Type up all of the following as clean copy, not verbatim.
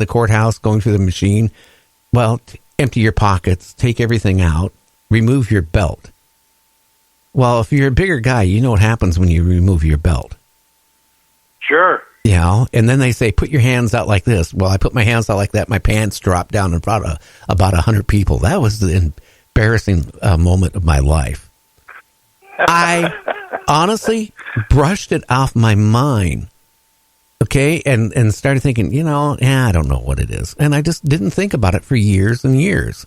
the courthouse, going through the machine. Well, empty your pockets, take everything out, remove your belt. Well, if you're a bigger guy, you know what happens when you remove your belt. Sure. Yeah, and then they say, put your hands out like this. Well, I put my hands out like that. My pants dropped down in front of about 100 people. That was the embarrassing moment of my life. I honestly brushed it off my mind, okay, and started thinking, I don't know what it is. And I just didn't think about it for years and years.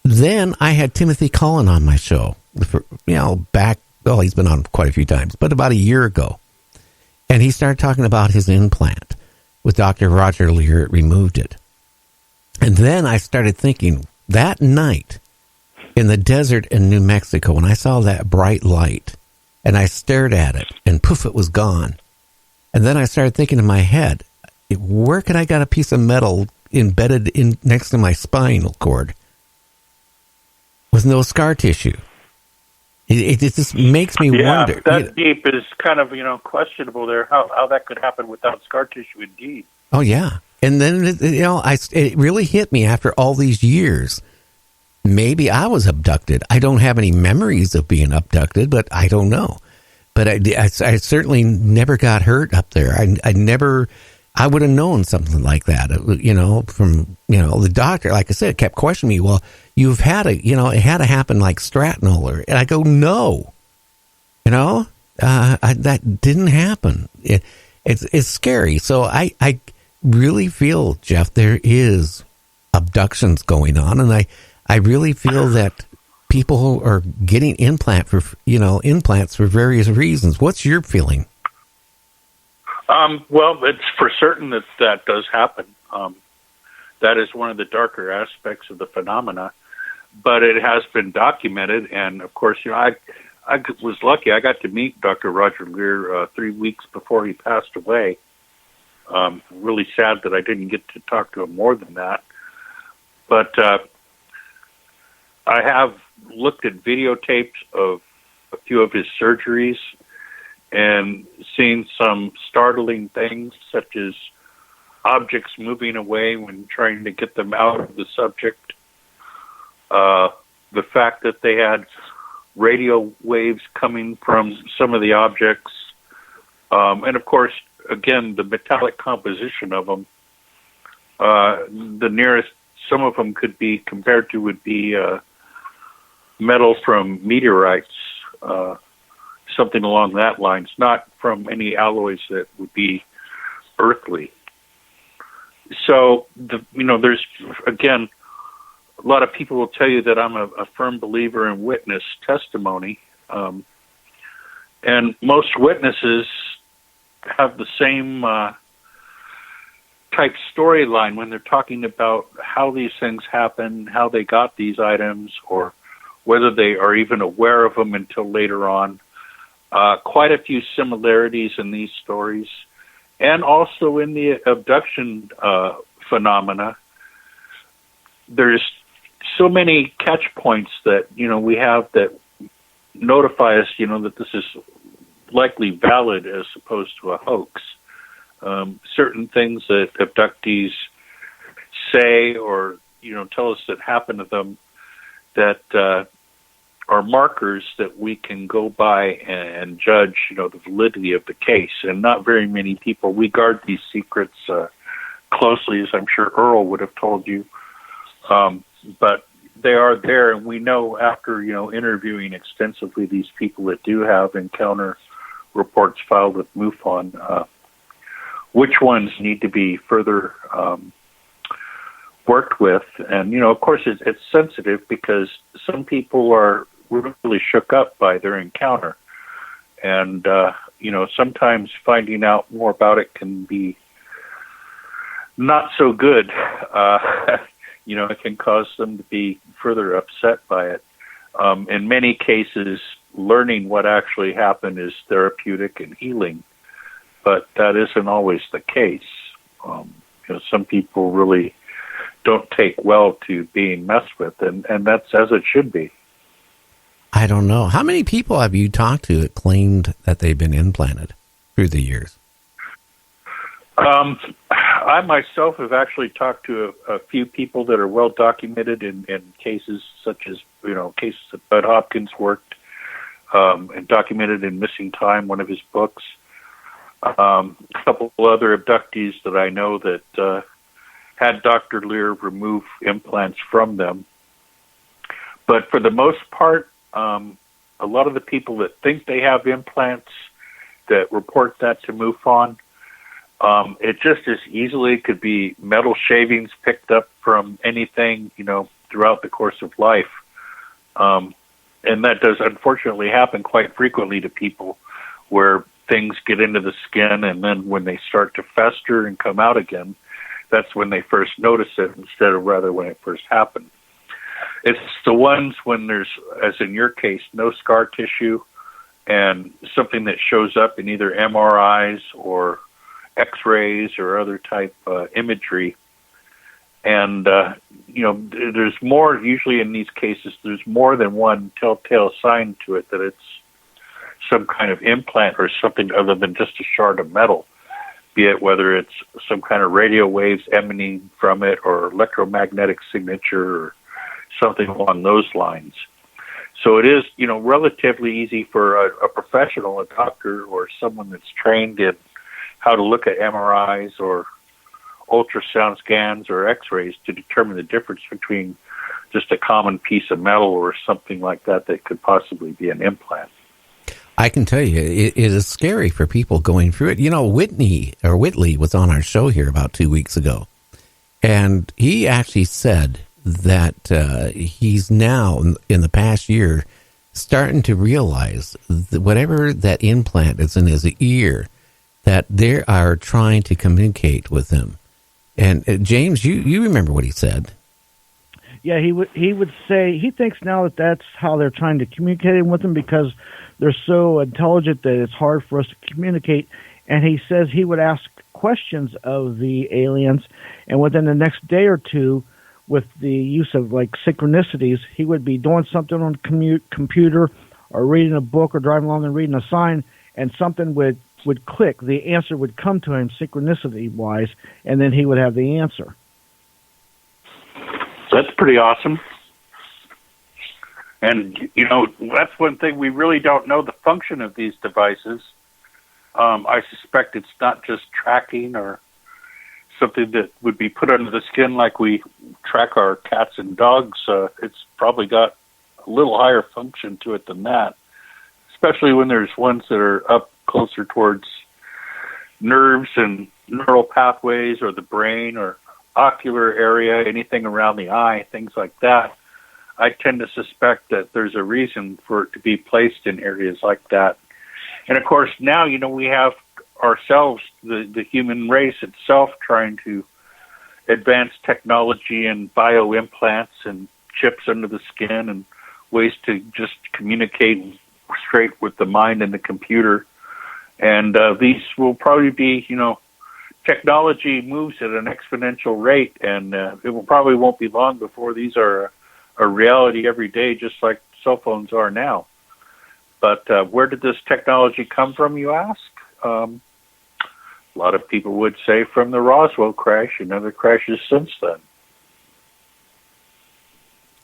Then I had Timothy Cullen on my show, he's been on quite a few times, but about a year ago. And he started talking about his implant with Dr. Roger Lear. Removed it. And then I started thinking, that night in the desert in New Mexico, when I saw that bright light and I stared at it and poof, it was gone. And then I started thinking in my head, where could I get a piece of metal embedded in next to my spinal cord with no scar tissue? It just makes me wonder. That deep is kind of, questionable there, how that could happen without scar tissue indeed. Oh, yeah. And then, it really hit me after all these years. Maybe I was abducted. I don't have any memories of being abducted, but I don't know. But I certainly never got hurt up there. I would have known something like that, from, the doctor, like I said, kept questioning me. Well, you've had it had to happen like Stratton, and I go, no, that didn't happen. It's scary. So I really feel, Jeff, there is abductions going on, and I really feel that people are getting implants for various reasons. What's your feeling? Well, it's for certain that does happen. That is one of the darker aspects of the phenomena, but it has been documented. And of course, I was lucky. I got to meet Dr. Roger Lear 3 weeks before he passed away. Really sad that I didn't get to talk to him more than that. But I have looked at videotapes of a few of his surgeries and seen some startling things, such as objects moving away when trying to get them out of the subject. The fact that they had radio waves coming from some of the objects. And of course, again, the metallic composition of them. The nearest some of them could be compared to would be metal from meteorites, something along that lines, not from any alloys that would be earthly. So, there's, again, a lot of people will tell you that I'm a firm believer in witness testimony. And most witnesses have the same type storyline when they're talking about how these things happen, how they got these items, or whether they are even aware of them until later on. Quite a few similarities in these stories. And also in the abduction phenomena, there's so many catch points that, we have that notify us, that this is likely valid as opposed to a hoax. Certain things that abductees say or, tell us that happen to them that are markers that we can go by and judge, the validity of the case. And not very many people, we guard these secrets closely, as I'm sure Earl would have told you. But they are there, and we know after, interviewing extensively these people that do have encounter reports filed with MUFON, which ones need to be further worked with. And, of course, it's sensitive because some people are really shook up by their encounter. And, sometimes finding out more about it can be not so good. It can cause them to be further upset by it. In many cases, learning what actually happened is therapeutic and healing, but that isn't always the case. Some people really don't take well to being messed with, and that's as it should be. I don't know. How many people have you talked to that claimed that they've been implanted through the years? I myself have actually talked to a few people that are well documented in cases such as, cases that Bud Hopkins worked and documented in Missing Time, one of his books. A couple other abductees that I know that had Dr. Lear remove implants from them. But for the most part, a lot of the people that think they have implants that report that to MUFON, it just as easily could be metal shavings picked up from anything, throughout the course of life. And that does unfortunately happen quite frequently to people, where things get into the skin, and then when they start to fester and come out again, that's when they first notice it, instead of rather when it first happened. It's the ones when there's, as in your case, no scar tissue and something that shows up in either MRIs or X-rays or other type imagery. And, there's more, usually in these cases, there's more than one telltale sign to it that it's some kind of implant or something other than just a shard of metal, be it whether it's some kind of radio waves emanating from it or electromagnetic signature or something along those lines. So it is, relatively easy for a professional, a doctor, or someone that's trained in how to look at MRIs or ultrasound scans or X-rays to determine the difference between just a common piece of metal or something like that that could possibly be an implant. I can tell you, it is scary for people going through it. Whitley was on our show here about 2 weeks ago, and he actually said that he's now, in the past year, starting to realize that whatever that implant is in his ear, that they are trying to communicate with him. And James, you remember what he said? Yeah, he would say he thinks now that that's how they're trying to communicate with him, because they're so intelligent that it's hard for us to communicate. And he says he would ask questions of the aliens, and within the next day or two, with the use of like synchronicities, he would be doing something on computer or reading a book or driving along and reading a sign, and something would click. The answer would come to him synchronicity-wise, and then he would have the answer. That's pretty awesome. And, that's one thing we really don't know, the function of these devices. I suspect it's not just tracking or something that would be put under the skin like we track our cats and dogs. It's probably got a little higher function to it than that, especially when there's ones that are up closer towards nerves and neural pathways or the brain or ocular area, anything around the eye, things like that. I tend to suspect that there's a reason for it to be placed in areas like that. And of course, now, we have ourselves, the human race itself, trying to advance technology and bio-implants and chips under the skin and ways to just communicate straight with the mind and the computer. And these will probably be, technology moves at an exponential rate, and probably won't be long before these are a reality every day, just like cell phones are now. But where did this technology come from, you ask? A lot of people would say from the Roswell crash and other crashes since then.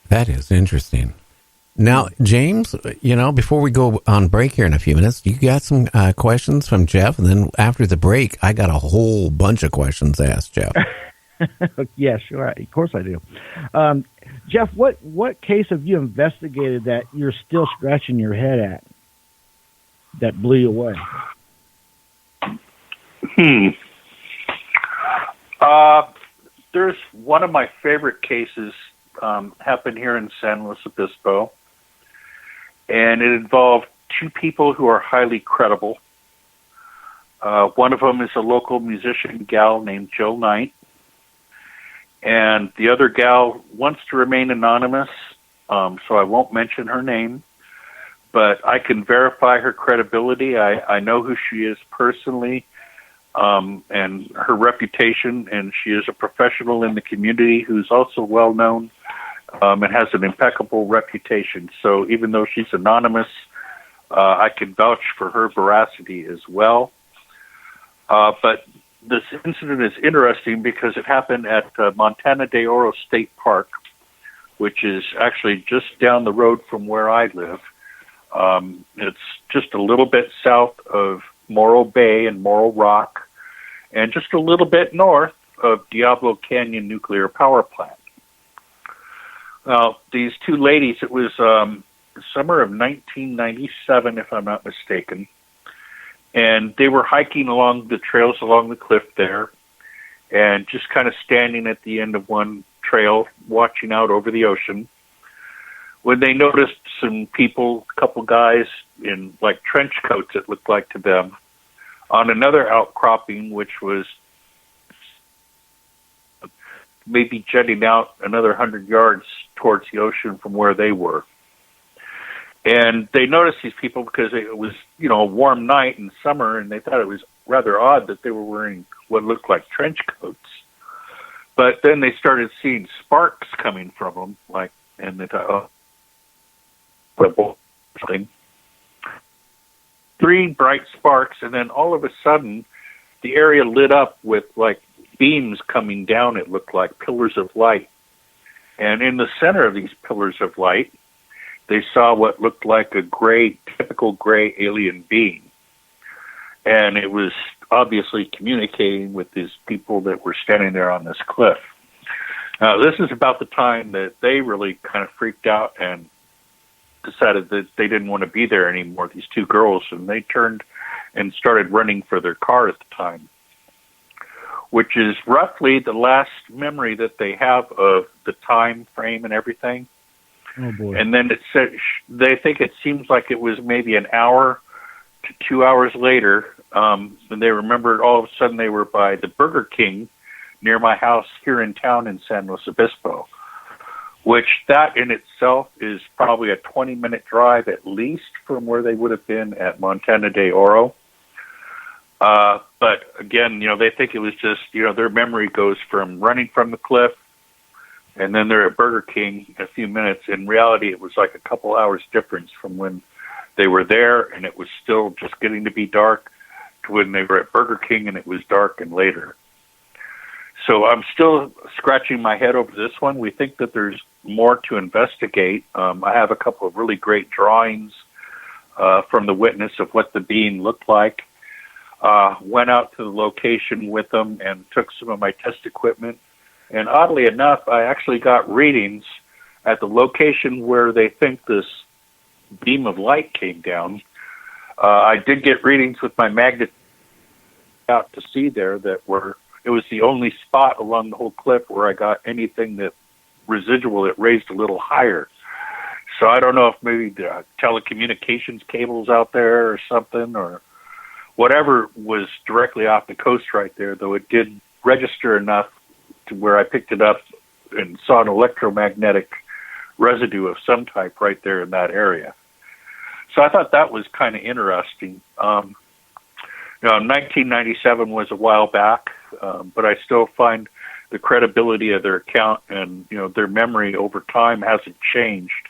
That is interesting. Now, James, before we go on break here in a few minutes, you got some questions from Jeff, and then after the break, I got a whole bunch of questions to ask Jeff. Yeah, sure. Of course I do. Jeff, what case have you investigated that you're still scratching your head at that blew you away? There's one of my favorite cases happened here in San Luis Obispo, and it involved two people who are highly credible. One of them is a local musician gal named Jill Knight, and the other gal wants to remain anonymous, so I won't mention her name, but I can verify her credibility. I know who she is personally, and her reputation, and she is a professional in the community who's also well known and has an impeccable reputation. So even though she's anonymous, I can vouch for her veracity as well. But this incident is interesting because it happened at Montana de Oro State Park, which is actually just down the road from where I live. It's just a little bit south of Morro Bay and Morro Rock, and just a little bit north of Diablo Canyon Nuclear Power Plant. Now, these two ladies, it was summer of 1997, if I'm not mistaken, and they were hiking along the trails along the cliff there, and just kind of standing at the end of one trail, watching out over the ocean, when they noticed some people, a couple guys in like trench coats, it looked like to them, on another outcropping, which was maybe jetting out another 100 yards towards the ocean from where they were. And they noticed these people because it was, a warm night in summer, and they thought it was rather odd that they were wearing what looked like trench coats. But then they started seeing sparks coming from them, and they thought, oh, thing. 3 bright sparks, and then all of a sudden, the area lit up with beams coming down. It looked like pillars of light, and in the center of these pillars of light, they saw what looked like a typical gray alien being, and it was obviously communicating with these people that were standing there on this cliff. Now, this is about the time that they really kind of freaked out and decided that they didn't want to be there anymore, these two girls, and they turned and started running for their car at the time, which is roughly the last memory that they have of the time frame and everything. Oh, boy. And then it said they think it seems like it was maybe an hour to 2 hours later, and they remembered all of a sudden they were by the Burger King near my house here in town in San Luis Obispo, which that in itself is probably a 20-minute drive at least from where they would have been at Montana de Oro. But again, they think it was just, their memory goes from running from the cliff, and then they're at Burger King in a few minutes. In reality, it was like a couple hours difference from when they were there, and it was still just getting to be dark, to when they were at Burger King, and it was dark and later. So I'm still scratching my head over this one. We think that there's more to investigate. I have a couple of really great drawings from the witness of what the being looked like. Went out to the location with them and took some of my test equipment. And oddly enough, I actually got readings at the location where they think this beam of light came down. I did get readings with my magnet out to see there it was the only spot along the whole cliff where I got anything that residual that raised a little higher. So I don't know if maybe the telecommunications cables out there or something, or whatever was directly off the coast right there, though it did register enough to where I picked it up and saw an electromagnetic residue of some type right there in that area. So I thought that was kind of interesting. 1997 was a while back, but I still find the credibility of their account and, their memory over time hasn't changed.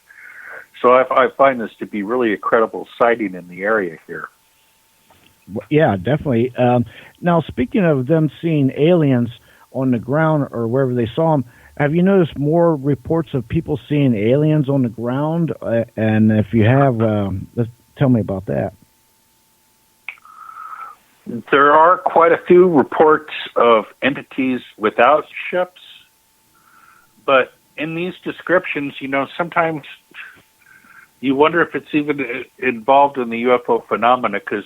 So I find this to be really a credible sighting in the area here. Yeah, definitely. Now, speaking of them seeing aliens on the ground or wherever they saw them, have you noticed more reports of people seeing aliens on the ground? And if you have, tell me about that. There are quite a few reports of entities without ships, but in these descriptions, sometimes you wonder if it's even involved in the UFO phenomena because,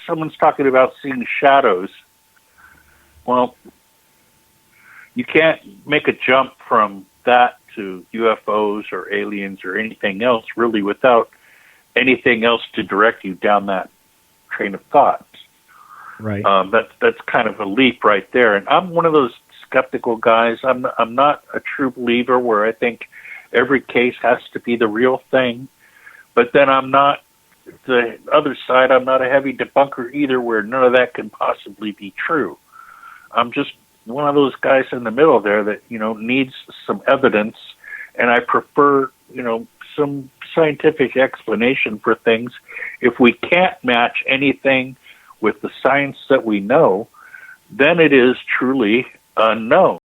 someone's talking about seeing shadows. Well, you can't make a jump from that to UFOs or aliens or anything else really without anything else to direct you down that train of thought. Right. That's kind of a leap right there. And I'm one of those skeptical guys. I'm not a true believer where I think every case has to be the real thing. But then I'm not the other side. I'm not a heavy debunker either where none of that can possibly be true. I'm just one of those guys in the middle there that, needs some evidence. And I prefer, some scientific explanation for things. If we can't match anything with the science that we know, then it is truly unknown.